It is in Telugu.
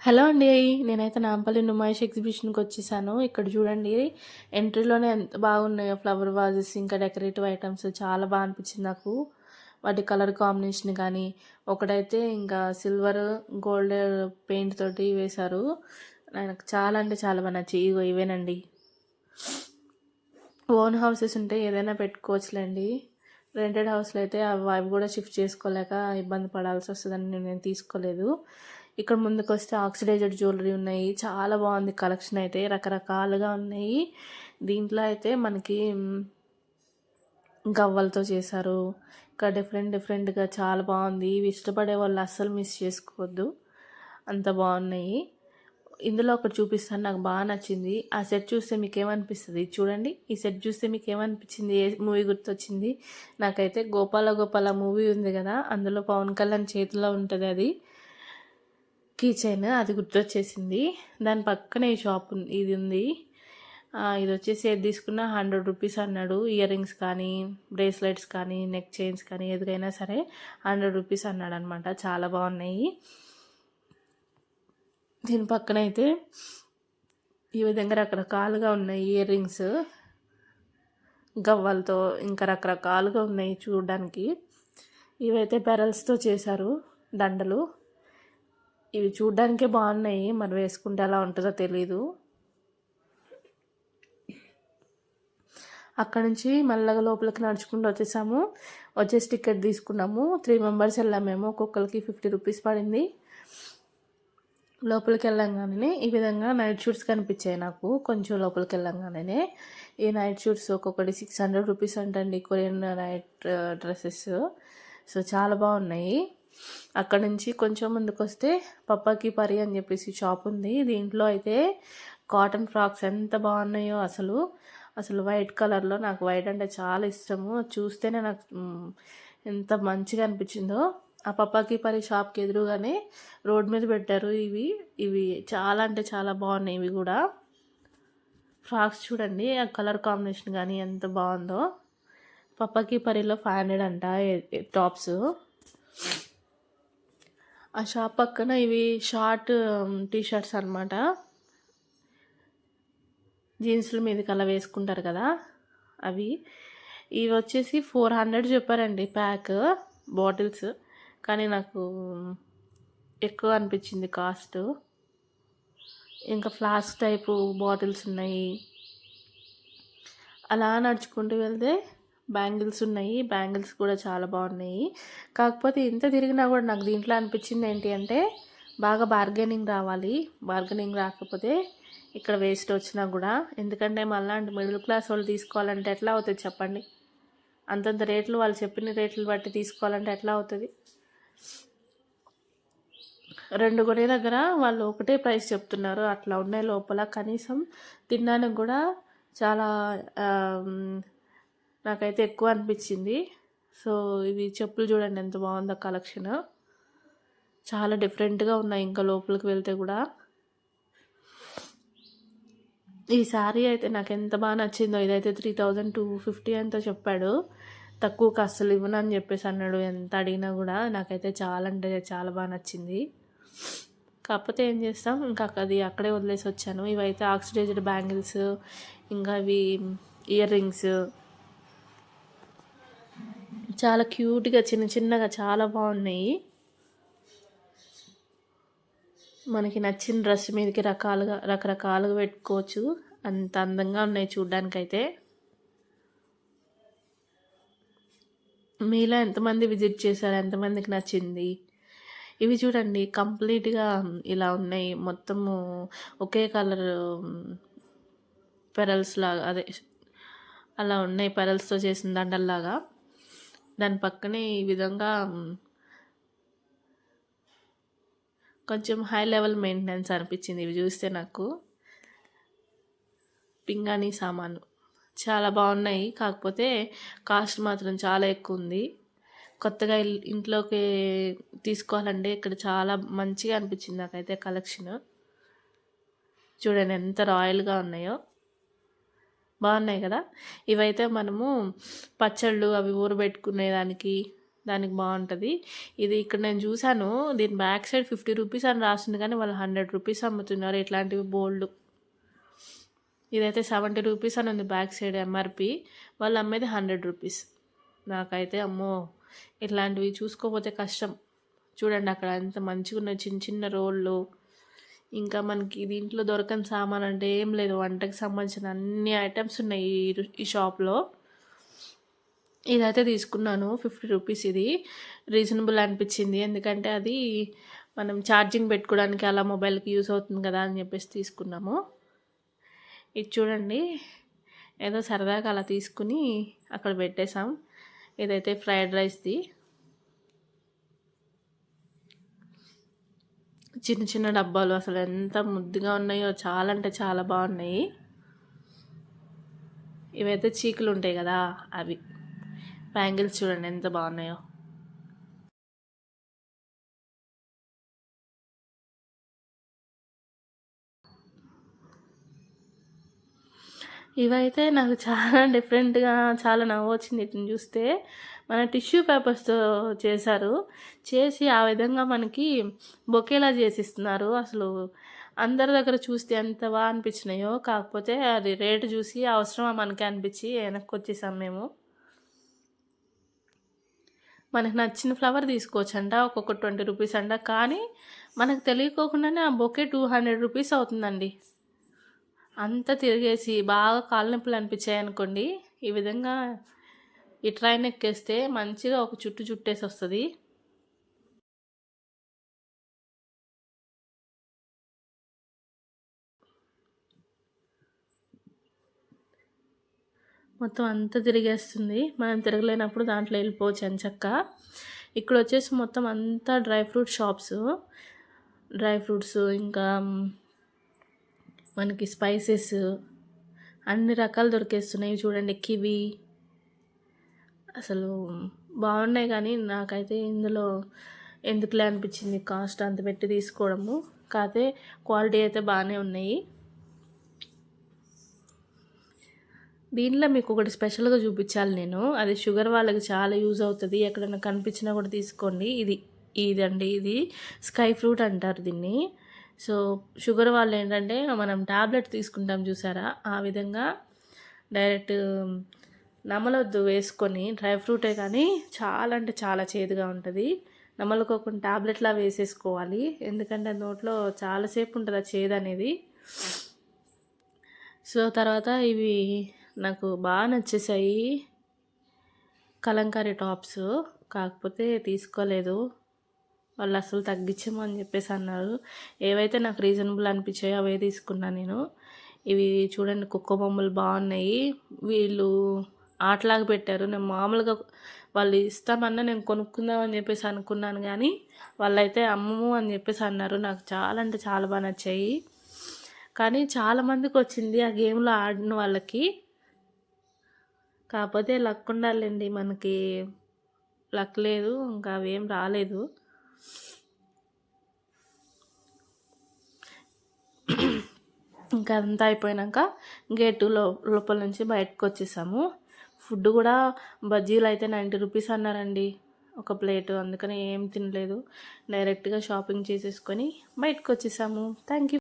హలో అండి. నేనైతే నాంపల్లి నుమాయిష్ ఎగ్జిబిషన్‌కి వచ్చేసాను. ఇక్కడ చూడండి ఎంట్రీలోనే ఎంత బాగున్నాయో ఫ్లవర్ వాజెస్, ఇంకా డెకరేటివ్ ఐటెమ్స్ చాలా అనిపించింది నాకు. వాటి కలర్ కాంబినేషన్ కానీ, ఒకటైతే ఇంకా సిల్వర్, గోల్డ్ పెయింట్ తోటి వేశారు. నాకు చాలా అంటే చాలా నచ్చాయి. ఇగో ఇవేనండి. ఓన్ హౌసెస్ ఉంటే ఏదైనా పెట్టుకోవచ్చులేండి. రెంటెడ్ హౌస్లో అయితే అవి కూడా షిఫ్ట్ చేసుకోలేక ఇబ్బంది పడాల్సి వస్తుందని నేను తీసుకోలేదు. ఇక్కడ ముందుకు వస్తే ఆక్సిడైజ్డ్ జ్యువెలరీ ఉన్నాయి. చాలా బాగుంది కలెక్షన్ అయితే, రకరకాలుగా ఉన్నాయి. దీంట్లో అయితే మనకి గవ్వలతో చేశారు. ఇంకా డిఫరెంట్గా చాలా బాగుంది. ఇవి ఇష్టపడే వాళ్ళు అస్సలు మిస్ చేసుకోవద్దు, అంత బాగున్నాయి. ఇందులో ఒకటి చూపిస్తాను, నాకు బాగా నచ్చింది. ఆ సెట్ చూస్తే మీకు ఏమనిపిస్తుంది చూడండి. ఈ సెట్ చూస్తే మీకు ఏమనిపించింది, ఏ మూవీ గుర్తొచ్చింది? నాకైతే గోపాల గోపాల మూవీ ఉంది కదా, అందులో పవన్ కళ్యాణ్ చేతిలో ఉంటుంది అది కీ చైన్, అది గుర్తొచ్చేసింది. దాని పక్కనే ఈ షాప్ ఇది ఉంది. ఇది వచ్చేసి ఏది తీసుకున్నా 100 రూపీస్ అన్నాడు. ఇయర్ రింగ్స్ కానీ, బ్రేస్లెట్స్ కానీ, నెక్ చైన్స్ కానీ ఏదైనా సరే 100 రూపీస్ అన్నాడు అనమాట. చాలా బాగున్నాయి. దీని పక్కనైతే ఈ విధంగా రకరకాలుగా ఉన్నాయి ఇయర్ రింగ్స్, గవ్వలతో ఇంకా రకరకాలుగా ఉన్నాయి చూడడానికి. ఇవైతే పెరల్స్తో చేశారు దండలు. ఇవి చూడ్డానికే బాగున్నాయి, మరి వేసుకుంటే ఎలా ఉంటుందో తెలీదు. అక్కడ నుంచి మెల్లగా లోపలికి నడుచుకుంటూ వచ్చేసి టికెట్ తీసుకున్నాము. 3 మెంబర్స్ వెళ్ళాము మేము, ఒక్కొక్కరికి 50 రూపీస్ పడింది. లోపలికి వెళ్ళంగానే ఈ విధంగా నైట్ షూట్స్ కనిపించాయి నాకు. కొంచెం లోపలికి వెళ్ళంగానే ఈ నైట్ షూట్స్ ఒక్కొక్కటి 600 రూపీస్ అంటండి, కొరియన్ నైట్ డ్రెస్సెస్. సో చాలా బాగున్నాయి. అక్కడ నుంచి కొంచెం ముందుకు వస్తే పప్పాకి పరి అని చెప్పేసి షాప్ ఉంది. దీంట్లో అయితే కాటన్ ఫ్రాక్స్ ఎంత బాగున్నాయో అసలు వైట్ కలర్లో. నాకు వైట్ అంటే చాలా ఇష్టము. చూస్తేనే నాకు ఎంత మంచిగా అనిపించిందో. ఆ పప్పాకి పరి షాప్కి ఎదురుగానే రోడ్ మీద పెట్టారు ఇవి చాలా అంటే చాలా బాగున్నాయి. ఇవి కూడా ఫ్రాక్స్ చూడండి, ఆ కలర్ కాంబినేషన్ కానీ ఎంత బాగుందో. పప్పాకి పరిలో 500 అంట టాప్స్. ఆ షాప్ పక్కన ఇవి షార్ట్ టీషర్ట్స్ అనమాట, జీన్స్ల మీదకి అలా వేసుకుంటారు కదా అవి. ఇవి వచ్చేసి 400 చెప్పారండి ప్యాక్ బాటిల్స్, కానీ నాకు ఎక్కువ అనిపించింది కాస్ట్. ఇంకా ఫ్లాస్క్ టైపు బాటిల్స్ ఉన్నాయి. అలా నడుచుకుంటూ వెళ్తే బ్యాంగిల్స్ ఉన్నాయి. బ్యాంగిల్స్ కూడా చాలా బాగున్నాయి. కాకపోతే ఇంత తిరిగినా కూడా నాకు దీంట్లో అనిపించింది ఏంటి అంటే, బాగా బార్గెనింగ్ రావాలి. బార్గెనింగ్ రాకపోతే ఇక్కడ వేస్ట్ వచ్చినా కూడా. ఎందుకంటే మళ్ళీ మిడిల్ క్లాస్ వాళ్ళు తీసుకోవాలంటే ఎట్లా అవుతుంది చెప్పండి? అంతంత రేట్లు వాళ్ళు చెప్పిన రేట్లు బట్టి తీసుకోవాలంటే ఎట్లా అవుతుంది? 2 కొనే దగ్గర వాళ్ళు ఒకటే ప్రైస్ చెప్తున్నారు. అట్లా ఉన్నాయి లోపల. కనీసం తినడానికి కూడా చాలా నాకైతే ఎక్కువ అనిపించింది. సో ఇవి చెప్పులు చూడండి ఎంత బాగుందో కలెక్షన్, చాలా డిఫరెంట్గా ఉన్నాయి. ఇంకా లోపలికి వెళ్తే కూడా ఈ శారీ అయితే నాకు ఎంత బాగా నచ్చిందో. ఇదైతే 3250 అంతా చెప్పాడు. తక్కువకి అస్సలు ఇవ్వనని చెప్పేసి అన్నాడు. ఎంత అడిగినా కూడా నాకైతే చాలా అంటే చాలా బాగా నచ్చింది. కాకపోతే ఏం చేస్తాం, ఇంకా అది అక్కడే వదిలేసి వచ్చాను. ఇవైతే ఆక్సిడైజ్డ్ బ్యాంగిల్స్, ఇంకా ఇవి ఇయర్ రింగ్స్ చాలా క్యూట్గా చిన్నగా చాలా బాగున్నాయి. మనకి నచ్చిన డ్రెస్ మీదకి రకరకాలుగా పెట్టుకోవచ్చు. అంత అందంగా ఉన్నాయి చూడ్డానికైతే. మీలో ఎంతమంది విజిట్ చేశారు, ఎంతమందికి నచ్చింది? ఇవి చూడండి కంప్లీట్గా ఇలా ఉన్నాయి, మొత్తము ఒకే కలర్ పెరల్స్ లాగా, అదే అలా ఉన్నాయి, పెరల్స్తో చేసిన దండల్లాగా. దాని పక్కనే ఈ విధంగా కొంచెం హై లెవెల్ మెయింటెనెన్స్ అనిపించింది ఇవి చూస్తే నాకు. పింగాణీ సామాను చాలా బాగున్నాయి, కాకపోతే కాస్ట్ మాత్రం చాలా ఎక్కువ ఉంది. కొత్తగా ఇంట్లోకి తీసుకోవాలంటే ఇక్కడ చాలా మంచిగా అనిపించింది నాకైతే కలెక్షన్. చూడండి ఎంత రాయల్గా ఉన్నాయో, బాగున్నాయి కదా. ఇవైతే మనము పచ్చళ్ళు అవి ఊరబెట్టుకునేదానికి, దానికి బాగుంటుంది. ఇది ఇక్కడ నేను చూసాను, దీని బ్యాక్ సైడ్ 50 రూపీస్ అని రాస్తుంది, కానీ వాళ్ళు 100 రూపీస్ అమ్ముతున్నారు ఇట్లాంటివి బోల్డ్. ఇదైతే 70 రూపీస్ అని ఉంది బ్యాక్ సైడ్ ఎంఆర్పి, వాళ్ళు అమ్మేది 100 రూపీస్. నాకైతే అమ్మో ఇట్లాంటివి చూసుకోకపోతే కష్టం. చూడండి అక్కడ ఎంత మంచిగా ఉన్నాయి చిన్న చిన్న రోళ్ళు. ఇంకా మనకి దీంట్లో దొరకని సామాన్ అంటే ఏం లేదు, వంటకి సంబంధించిన అన్ని ఐటమ్స్ ఉన్నాయి ఈ షాప్లో. ఇదైతే తీసుకున్నాను 50 రూపీస్. ఇది రీజనబుల్ అనిపించింది, ఎందుకంటే అది మనం ఛార్జింగ్ పెట్టుకోవడానికి అలా మొబైల్కి యూస్ అవుతుంది కదా అని చెప్పేసి తీసుకున్నాము. ఇది చూడండి, ఏదో సరదాగా అలా తీసుకుని అక్కడ పెట్టేసాం. ఇదైతే ఫ్రైడ్ రైస్ది. చిన్న చిన్న డబ్బాలు అసలు ఎంత ముద్దుగా ఉన్నాయో, చాలా అంటే చాలా బాగున్నాయి. ఇవైతే చీకులు ఉంటాయి కదా అవి. బ్యాంగిల్స్ చూడండి ఎంత బాగున్నాయో. ఇవైతే నాకు చాలా డిఫరెంట్గా చాలా నవ్వు వచ్చింది వీటిని చూస్తే. మన టిష్యూ పేపర్స్తో చేశారు, చేసి ఆ విధంగా మనకి బొకేలా చేసిస్తున్నారు. అసలు అందరి దగ్గర చూస్తే ఎంత బాగా అనిపించినాయో, కాకపోతే అది రేటు చూసి అవసరమా మనకి అనిపించి వెనక్కి వచ్చేసాం మేము. మనకు నచ్చిన ఫ్లవర్ తీసుకోవచ్చు అంట, ఒక్కొక్క 20 రూపీస్ అంట, కానీ మనకు తెలియకోకుండానే ఆ బొకే 200 రూపీస్ అవుతుందండి. అంతా తిరిగేసి బాగా కాళ్ళ నొప్పులు అనిపించాయి అనుకోండి, ఈ విధంగా ఈ ట్రైన్ ఎక్కేస్తే మంచిగా ఒక చుట్టు చుట్టేసి వస్తుంది. మొత్తం అంతా తిరిగేస్తుంది. మనం తిరగలేనప్పుడు దాంట్లో వెళ్ళిపోవచ్చు ఎంచక్క. ఇక్కడ వచ్చేసి మొత్తం అంతా dry fruit shops. Dry fruits, ఇంకా మనకి స్పైసెస్ అన్ని రకాలు దొరికేస్తున్నాయి. చూడండి కివి అసలు బాగున్నాయి, కానీ నాకైతే ఇందులో ఎందుకులే అనిపించింది కాస్ట్ అంత పెట్టి తీసుకోవడము. కాకపోతే క్వాలిటీ అయితే బాగానే ఉన్నాయి. దీనిలో మీకు ఒకటి స్పెషల్గా చూపించాలి నేను, అది షుగర్ వాళ్ళకి చాలా యూజ్ అవుతుంది. ఎక్కడైనా కనిపించినా కూడా తీసుకోండి. ఇదండి, ఇది స్కై ఫ్రూట్ అంటారు దీన్ని. సో షుగర్ వాళ్ళు ఏంటంటే మనం ట్యాబ్లెట్ తీసుకుంటాం చూసారా, ఆ విధంగా డైరెక్ట్ నమలొద్దు వేసుకొని, డ్రై ఫ్రూటే కానీ చాలా అంటే చాలా చేదుగా ఉంటుంది. నమలుకోకుండా ట్యాబ్లెట్లా వేసేసుకోవాలి, ఎందుకంటే నోట్లో చాలాసేపు ఉంటుంది ఆ చేదు అనేది. సో తర్వాత ఇవి నాకు బాగా నచ్చేసాయి, కలంకారీ టాప్స్. కాకపోతే తీసుకోలేదు, వాళ్ళు అసలు తగ్గించమని చెప్పేసి అన్నారు. ఏవైతే నాకు రీజనబుల్ అనిపించాయో అవే తీసుకున్నాను నేను. ఇవి చూడండి కుక్క బొమ్మలు బాగున్నాయి. వీళ్ళు ఆటలాగా పెట్టారు. నేను మామూలుగా వాళ్ళు ఇస్తామన్నా నేను కొనుక్కుందామని చెప్పేసి అనుకున్నాను, కానీ వాళ్ళైతే అమ్మము అని చెప్పేసి అన్నారు. నాకు చాలా అంటే చాలా బాగా నచ్చాయి, కానీ చాలామందికి వచ్చింది ఆ గేమ్లో ఆడిన వాళ్ళకి. కాకపోతే లక్ ఉండాలండి, మనకి లక్ లేదు, ఇంకా అవేం రాలేదు. ఇంకా అంతా అయిపోయాక గేటు లోపల నుంచి బయటకు వచ్చేసాము. ఫుడ్ కూడా బజ్జీలు అయితే 90 రూపీస్ అన్నారండి ఒక ప్లేటు, అందుకని ఏం తినలేదు, డైరెక్ట్గా షాపింగ్ చేసేసుకొని బయటకు వచ్చేసాము. Thank you.